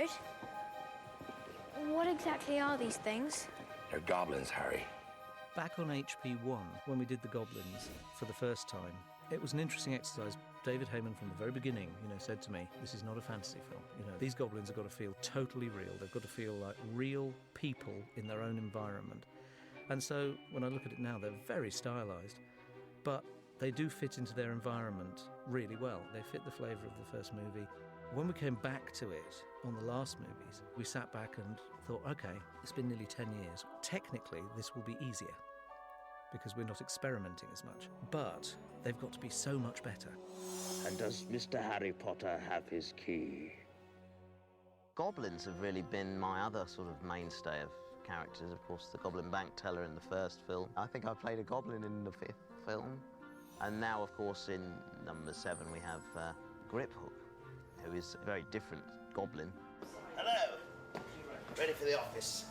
good. What exactly are these things? They're goblins, Harry. Back on HP1, when we did the Gobelins for the first time, it was an interesting exercise. David Heyman, from the very beginning, said to me, this is not a fantasy film. These goblins have got to feel totally real. They've got to feel like real people in their own environment. And so when I look at it now, they're very stylised, but they do fit into their environment really well. They fit the flavour of the first movie. When we came back to it on the last movies, we sat back and thought, OK, it's been nearly 10 years. Technically, this will be easier because we're not experimenting as much. But they've got to be so much better. And does Mr. Harry Potter have his key? Goblins have really been my other sort of mainstay of characters. Of course, the Goblin Bank Teller in the first film. I think I played a goblin in the fifth film. And now, of course, in number 7, we have Griphook, who is a very different goblin. Hello. Ready for the office?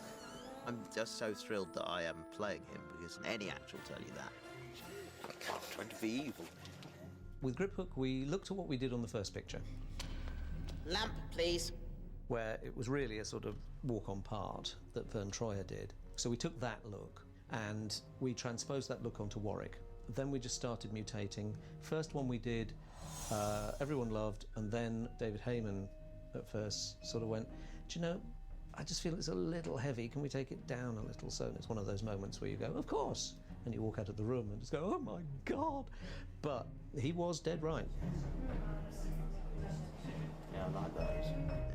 I'm just so thrilled that I am playing him, because any actor will tell you that. I can't try to be evil. With Griphook, we looked at what we did on the first picture, Lamp, please. where it was really a sort of walk-on part that Vern Troyer did. So we took that look and we transposed that look onto Warwick. Then we just started mutating. First one we did, everyone loved, and then David Heyman at first sort of went, do you know, I just feel it's a little heavy, can we take it down a little? So it's one of those moments where you go, of course, and you walk out of the room and just go, oh my God. But he was dead right. Yeah, I like those.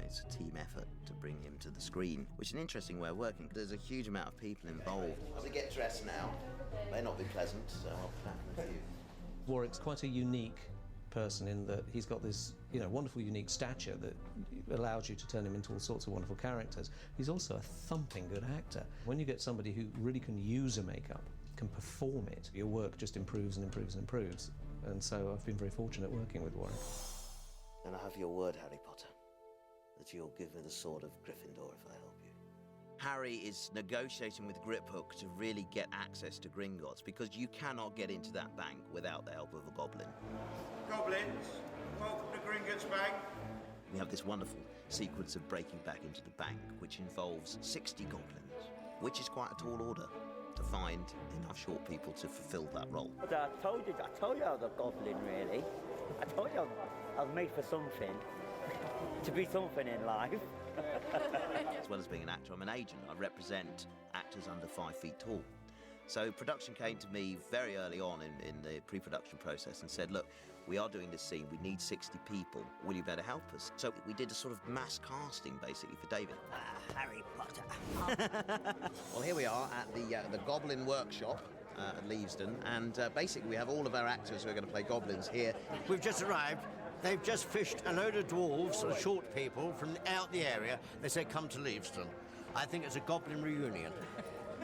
It's a team effort to bring him to the screen, which is an interesting way of working. There's a huge amount of people involved. As we get dressed now, may not be pleasant, so I'll pack with you. Warwick's quite a unique person in that he's got this, wonderful, unique stature that allows you to turn him into all sorts of wonderful characters. He's also a thumping good actor. When you get somebody who really can use a makeup, can perform it, your work just improves and improves and improves. And so I've been very fortunate working with Warwick. And I have your word, Harry Potter, that you'll give me the sword of Gryffindor if I help you. Harry is negotiating with Griphook to really get access to Gringotts, because you cannot get into that bank without the help of a goblin. Goblins, welcome to Gringott's Bank. We have this wonderful sequence of breaking back into the bank, which involves 60 goblins, which is quite a tall order to find enough short people to fulfill that role. I told you I was a goblin, really. I told you I was made for something, to be something in life. As well as being an actor, I'm an agent. I represent actors under 5 feet tall. So production came to me very early on in the pre-production process and said, look, we are doing this scene, we need 60 people, will you better help us? So we did a sort of mass casting, basically, for David. Harry Potter. Well, here we are at the Goblin Workshop at Leavesden, and basically we have all of our actors who are going to play goblins here. We've just arrived. They've just fished a load of dwarves and short people from out the area. They said, come to Leavesden. I think it's a goblin reunion.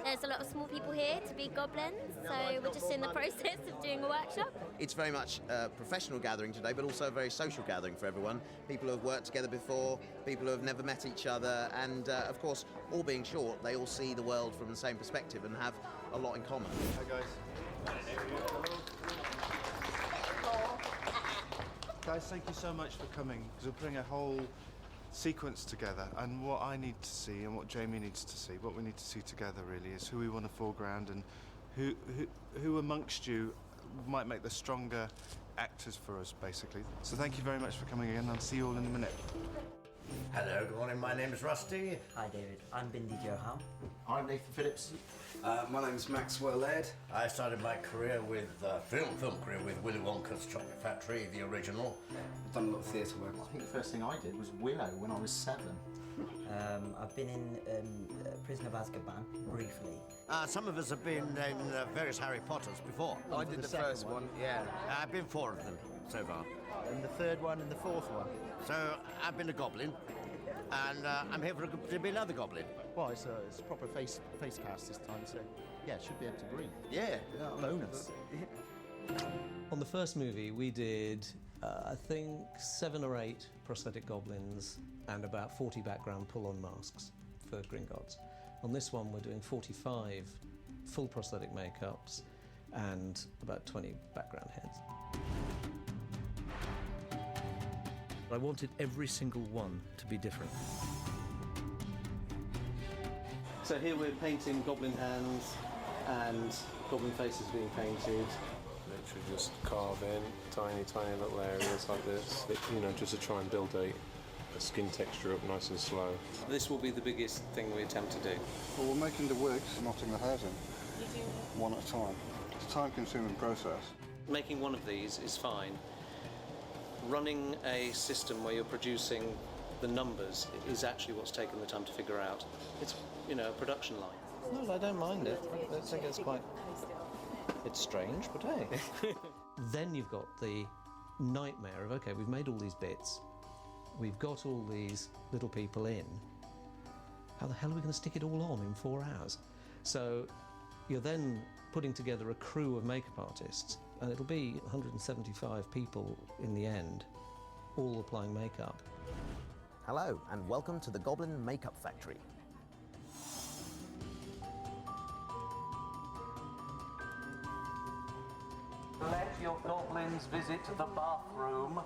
There's a lot of small people here to be goblins, so we're just in the process of doing a workshop. It's very much a professional gathering today, but also a very social gathering for everyone. People who have worked together before, people who have never met each other, and of course, all being short, they all see the world from the same perspective and have a lot in common. Hi guys. Guys, thank you so much for coming, because we're putting a whole sequence together, and what I need to see and what Jamie needs to see, what we need to see together really, is who we want to foreground and who amongst you might make the stronger actors for us, basically. So thank you very much for coming in. I'll see you all in a minute. Hello, good morning. My name is Rusty. Hi, David. I'm Bindi Johan. I'm Nathan Phillips. My name's Maxwell Ed. I started my career with film career with Willy Wonka's Chocolate Factory, the original. I've done a lot of theatre work. I think the first thing I did was Willow when I was 7. I've been in Prison of Azkaban, briefly. Some of us have been in various Harry Potters before. I did the first one, yeah. I've been 4 of them so far. And the third one and the fourth one. So I've been a goblin, and I'm here to be another goblin. Well, it's a proper face cast this time, so yeah, should be able to breathe. Yeah. Bonus. On the first movie, we did, I think, 7 or 8 prosthetic goblins and about 40 background pull-on masks for Gringotts. On this one, we're doing 45 full prosthetic makeups and about 20 background heads. I wanted every single one to be different. So here we're painting goblin hands and goblin faces being painted. Literally just carve in tiny little areas like this, just to try and build a skin texture up nice and slow. This will be the biggest thing we attempt to do. Well, we're making the wigs, knotting the hairs in, one at a time. It's a time-consuming process. Making one of these is fine. Running a system where you're producing the numbers is actually what's taken the time to figure out. It's, a production line. No, I don't mind it. I think it's quite... It's strange, but hey. Then you've got the nightmare of, OK, we've made all these bits. We've got all these little people in. How the hell are we going to stick it all on in 4 hours? So you're then putting together a crew of makeup artists, and it'll be 175 people in the end, all applying makeup. Hello, and welcome to the Goblin Makeup Factory. Let your goblins visit the bathroom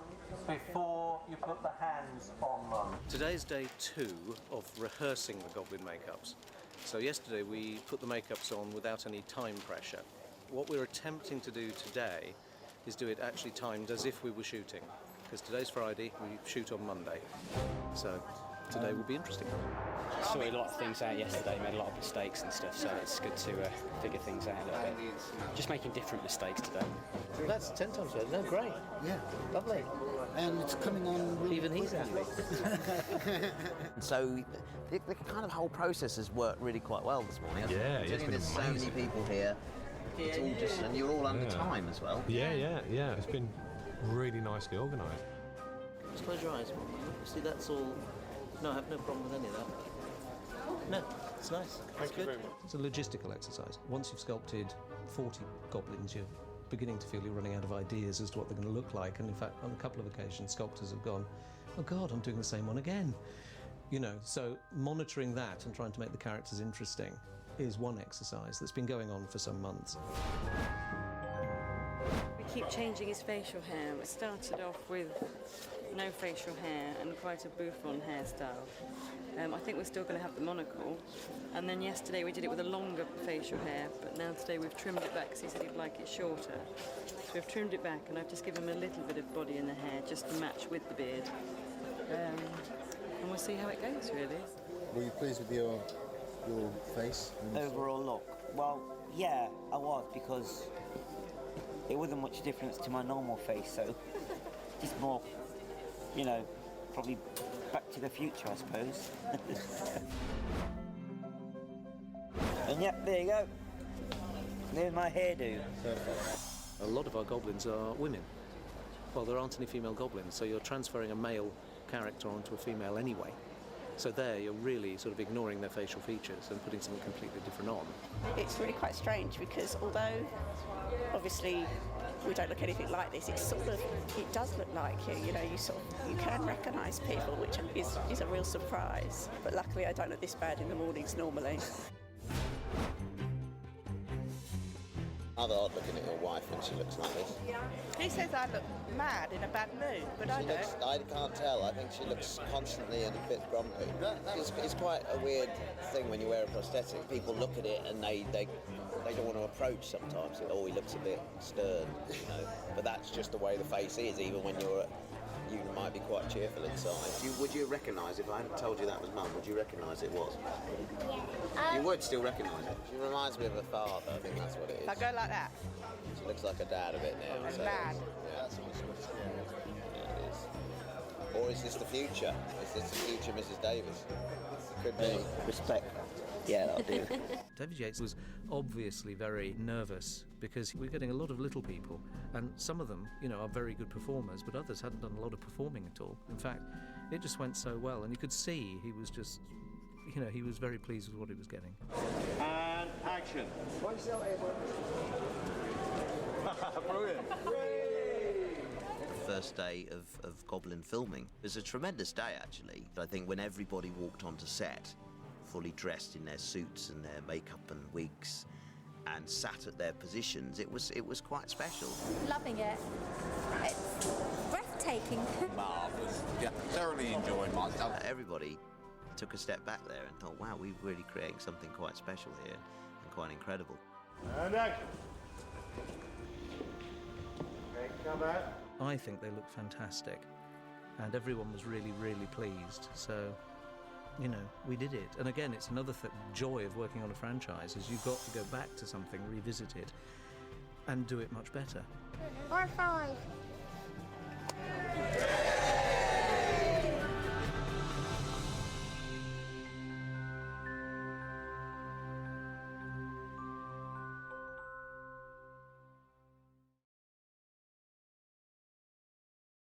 before you put the hands on them. Today's day 2 of rehearsing the goblin makeups. So yesterday we put the makeups on without any time pressure. What we're attempting to do today is do it actually timed as if we were shooting. Because today's Friday, we shoot on Monday. So today will be interesting. Sorted a lot of things out yesterday, made a lot of mistakes and stuff, so it's good to figure things out a little bit. Just making different mistakes today. That's 10 times better. No, great. Yeah. Lovely. And it's coming on really Even he's happy. So the kind of whole process has worked really quite well this morning. Yeah, it's been There's so many people here. It's all just, and you're all under time as well. Yeah. It's been really nicely organised. Just close your eyes. See, that's all. No, I have no problem with any of that. No, it's nice. Thank you very much. It's a logistical exercise. Once you've sculpted 40 goblins, you're beginning to feel you're running out of ideas as to what they're going to look like. And in fact, on a couple of occasions, sculptors have gone, oh God, I'm doing the same one again. So monitoring that and trying to make the characters interesting is one exercise that's been going on for some months. We keep changing his facial hair. It started off with no facial hair and quite a bouffant hairstyle. I think we're still going to have the monocle. And then yesterday we did it with a longer facial hair, but now today we've trimmed it back because he said he'd like it shorter. So we've trimmed it back and I've just given him a little bit of body in the hair just to match with the beard. And we'll see how it goes, really. Were you pleased with your face? Overall look? Well, yeah, I was, because it wasn't much difference to my normal face, so just more, probably Back to the Future, I suppose. And yep, there you go. There's my hairdo. A lot of our goblins are women. Well, there aren't any female goblins, so you're transferring a male character onto a female anyway. So there, you're really sort of ignoring their facial features and putting something completely different on. It's really quite strange because although obviously we don't look anything like this, it does look like you. You can recognise people, which is a real surprise. But luckily, I don't look this bad in the mornings normally. Rather odd looking at your wife when she looks like this. He says I look mad in a bad mood, but I don't. I can't tell. I think she looks constantly and a bit grumpy. It's quite a weird thing when you wear a prosthetic. People look at it and they don't want to approach sometimes. Oh, he looks a bit stern, But that's just the way the face is, even when you might be quite cheerful inside. Would you recognise, if I hadn't told you that was Mum, would you recognise it was? Yeah. You would still recognise it? She reminds me of her father, I think that's what it is. If I go like that. She looks like her dad a bit now. I'm mad. Yeah, that's what it is. Or is this the future? Is this the future Mrs. Davis? Could be. Respect. Yeah, that'll do. David Yates was obviously very nervous because we're getting a lot of little people, and some of them, are very good performers, but others hadn't done a lot of performing at all. In fact, it just went so well, and you could see he was just, he was very pleased with what he was getting. And action. Brilliant. First day of Goblin filming. It was a tremendous day, actually. I think when everybody walked onto set, fully dressed in their suits and their makeup and wigs, and sat at their positions, it was quite special. Loving it. It's breathtaking. breathtaking. Marvellous. Yeah, thoroughly enjoyed myself. Everybody took a step back there and thought, wow, we're really creating something quite special here and quite incredible. And action. Okay, come out. I think they look fantastic, and everyone was really, really pleased. So, you know, we did it. And again, it's another joy of working on a franchise, is you've got to go back to something, revisit it, and do it much better. High five.